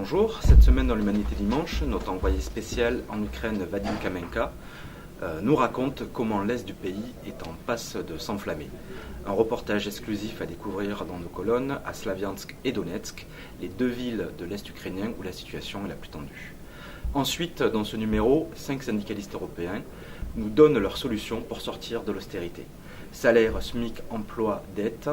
Bonjour, cette semaine dans l'Humanité Dimanche, notre envoyé spécial en Ukraine, Vadim Kamenka, nous raconte comment l'Est du pays est en passe de s'enflammer. Un reportage exclusif à découvrir dans nos colonnes à Slaviansk et Donetsk, les deux villes de l'Est ukrainien où la situation est la plus tendue. Ensuite, dans ce numéro, 5 syndicalistes européens nous donnent leurs solutions pour sortir de l'austérité. Salaire, SMIC, emploi, dette.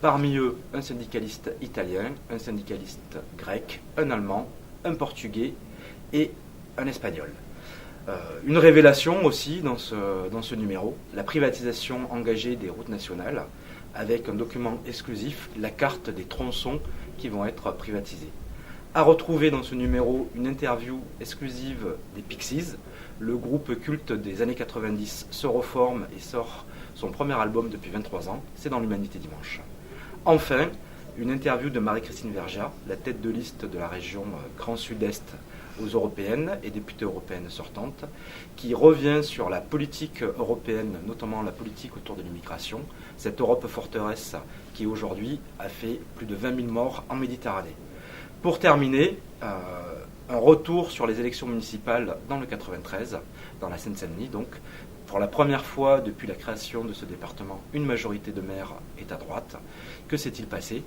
Parmi eux, un syndicaliste italien, un syndicaliste grec, un allemand, un portugais et un espagnol. Une révélation aussi dans ce numéro, la privatisation engagée des routes nationales, avec un document exclusif, la carte des tronçons qui vont être privatisés. À retrouver dans ce numéro une interview exclusive des Pixies. Le groupe culte des années 90 se reforme et sort son premier album depuis 23 ans, c'est dans l'Humanité Dimanche. Enfin, une interview de Marie-Christine Verja, la tête de liste de la région Grand Sud-Est aux européennes et députée européenne sortante, qui revient sur la politique européenne, notamment la politique autour de l'immigration, cette Europe forteresse qui aujourd'hui a fait plus de 20 000 morts en Méditerranée. Pour terminer, un retour sur les élections municipales dans le 93, dans la Seine-Saint-Denis donc. Pour la première fois depuis la création de ce département, une majorité de maires est à droite. Que s'est-il passé?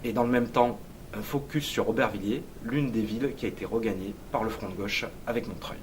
Et dans le même temps, un focus sur Aubervilliers, l'une des villes qui a été regagnée par le Front de gauche avec Montreuil.